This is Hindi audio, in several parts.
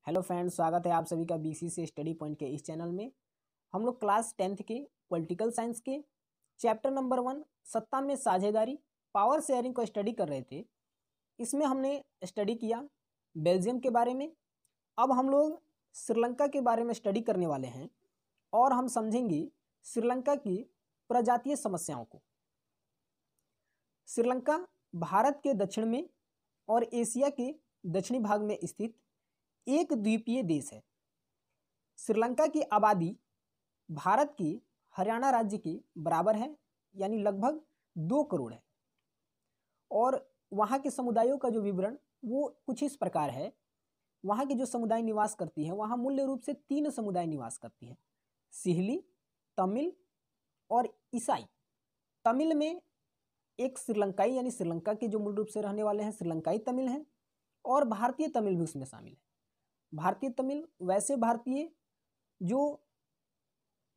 हेलो फ्रेंड्स, स्वागत है आप सभी का बीसी से स्टडी पॉइंट के इस चैनल में। हम लोग क्लास 10th के पॉलिटिकल साइंस के चैप्टर नंबर 1 सत्ता में साझेदारी पावर शेयरिंग को स्टडी कर रहे थे। इसमें हमने स्टडी किया बेल्जियम के बारे में। अब हम लोग श्रीलंका के बारे में स्टडी करने वाले हैं और हम समझेंगे श्रीलंका की प्रजातीय समस्याओं को। श्रीलंका भारत के दक्षिण में और एशिया के दक्षिणी भाग में स्थित एक द्वीपीय देश है। श्रीलंका की आबादी भारत की हरियाणा राज्य के बराबर है, यानी लगभग 2 करोड़ है। और वहाँ के समुदायों का जो विवरण वो कुछ इस प्रकार है। वहाँ के जो समुदाय निवास करती हैं, वहाँ मूल्य रूप से 3 समुदाय निवास करती हैं, सिहली, तमिल और ईसाई। तमिल में एक श्रीलंकाई, यानी श्रीलंका के जो मूल रूप से रहने वाले हैं श्रीलंकाई तमिल हैं, और भारतीय तमिल भी उसमें शामिल है। भारतीय तमिल वैसे भारतीय जो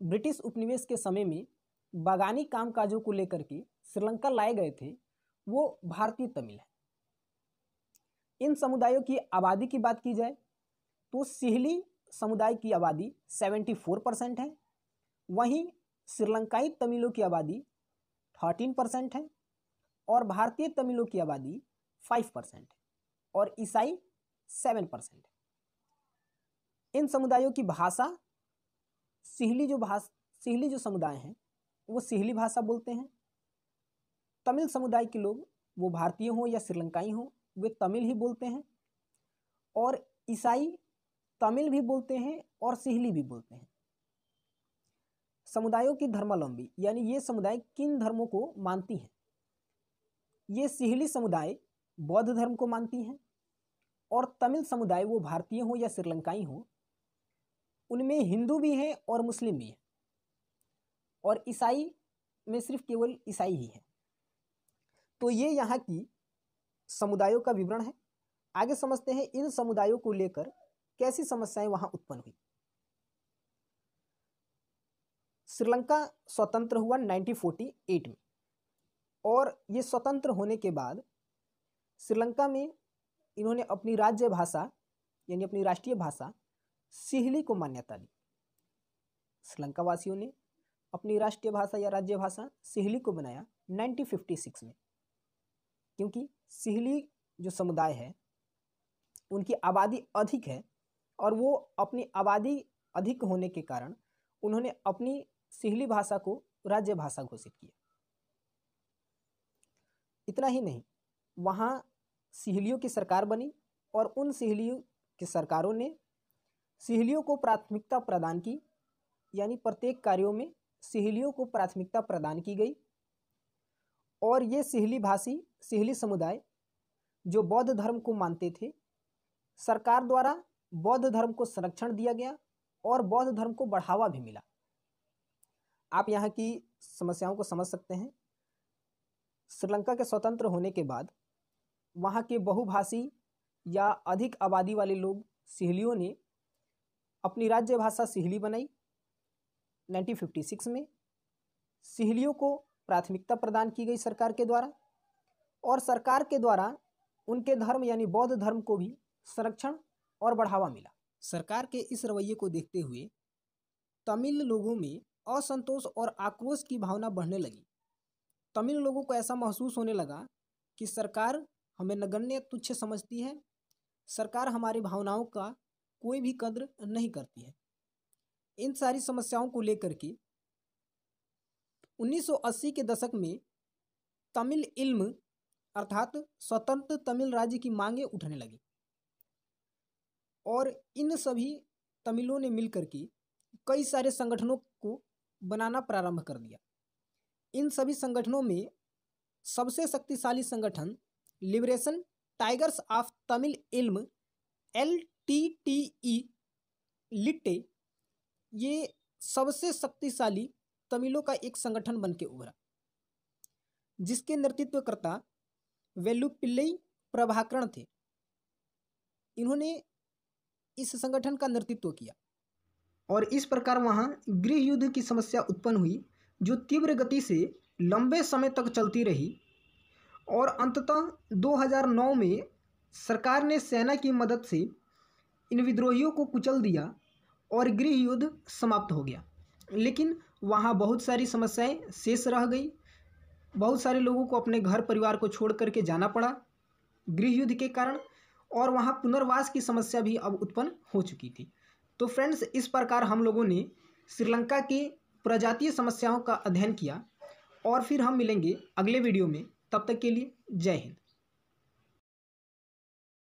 ब्रिटिश उपनिवेश के समय में बागानी कामकाजों को लेकर के श्रीलंका लाए गए थे, वो भारतीय तमिल है। इन समुदायों की आबादी की बात की जाए तो सिहली समुदाय की आबादी 74% है, वहीं श्रीलंकाई तमिलों की आबादी 13% है और भारतीय तमिलों की आबादी 5% है और ईसाई 7% है। इन समुदायों की भाषा सिहली जो समुदाय हैं वो सिहली भाषा बोलते हैं। तमिल समुदाय के लोग, वो भारतीय हों या श्रीलंकाई हों, वे तमिल ही बोलते हैं। और ईसाई तमिल भी बोलते हैं और सिहली भी बोलते हैं। समुदायों की धर्मावलंबी, यानी ये समुदाय किन धर्मों को मानती हैं। ये सिहली समुदाय बौद्ध धर्म को मानती हैं और तमिल समुदाय, वो भारतीय हो या श्रीलंकाई हो, उनमें हिंदू भी हैं और मुस्लिम भी हैं, और ईसाई में सिर्फ केवल ईसाई ही है। तो ये यहाँ की समुदायों का विवरण है। आगे समझते हैं इन समुदायों को लेकर कैसी समस्याएं वहां उत्पन्न हुई। श्रीलंका स्वतंत्र हुआ 1948 में, और ये स्वतंत्र होने के बाद श्रीलंका में इन्होंने अपनी राज्य भाषा, यानी अपनी राष्ट्रीय भाषा सिहली को मान्यता दी। श्रीलंका वासियों ने अपनी राष्ट्रीय भाषा या राज्य भाषा सिहली को बनाया 1956 में, क्योंकि सिहली जो समुदाय है उनकी आबादी अधिक है और वो अपनी आबादी अधिक होने के कारण उन्होंने अपनी सिहली भाषा को राज्य भाषा घोषित किया। इतना ही नहीं, वहाँ सिहलियों की सरकार बनी और उन सिहलियों की सरकारों ने सिहलियों को प्राथमिकता प्रदान की, यानी प्रत्येक कार्यों में सिहलियों को प्राथमिकता प्रदान की गई। और ये सिहली भाषी सिहली समुदाय जो बौद्ध धर्म को मानते थे, सरकार द्वारा बौद्ध धर्म को संरक्षण दिया गया और बौद्ध धर्म को बढ़ावा भी मिला। आप यहाँ की समस्याओं को समझ सकते हैं। श्रीलंका के स्वतंत्र होने के बाद वहाँ के बहुभाषी या अधिक आबादी वाले लोग सिहलियों ने अपनी राज्य भाषा सिहली बनाई 1956 में। सिहलियों को प्राथमिकता प्रदान की गई सरकार के द्वारा, और सरकार के द्वारा उनके धर्म यानी बौद्ध धर्म को भी संरक्षण और बढ़ावा मिला। सरकार के इस रवैये को देखते हुए तमिल लोगों में असंतोष और आक्रोश की भावना बढ़ने लगी। तमिल लोगों को ऐसा महसूस होने लगा कि सरकार हमें नगण्य तुच्छ समझती है, सरकार हमारी भावनाओं का कोई भी कद्र नहीं करती है। इन सारी समस्याओं को लेकर के 1980 के दशक में तमिल इल्म अर्थात स्वतंत्र तमिल राज्य की मांगें उठने लगी, और इन सभी तमिलों ने मिलकर के कई सारे संगठनों को बनाना प्रारंभ कर दिया। इन सभी संगठनों में सबसे शक्तिशाली संगठन लिबरेशन टाइगर्स ऑफ तमिल इल्म LTTE लिट्टे, ये सबसे शक्तिशाली तमिलों का एक संगठन बन के उभरा, जिसके नेतृत्वकर्ता वेलुपिल्लई प्रभाकरण थे। इन्होंने इस संगठन का नेतृत्व किया और इस प्रकार वहाँ गृह युद्ध की समस्या उत्पन्न हुई, जो तीव्र गति से लंबे समय तक चलती रही और अंततः 2009 में सरकार ने सेना की मदद से इन विद्रोहियों को कुचल दिया और गृह युद्ध समाप्त हो गया। लेकिन वहाँ बहुत सारी समस्याएं शेष रह गई। बहुत सारे लोगों को अपने घर परिवार को छोड़ करके जाना पड़ा गृह युद्ध के कारण, और वहाँ पुनर्वास की समस्या भी अब उत्पन्न हो चुकी थी। तो फ्रेंड्स, इस प्रकार हम लोगों ने श्रीलंका के प्रजातीय समस्याओं का अध्ययन किया, और फिर हम मिलेंगे अगले वीडियो में। तब तक के लिए जय हिंद।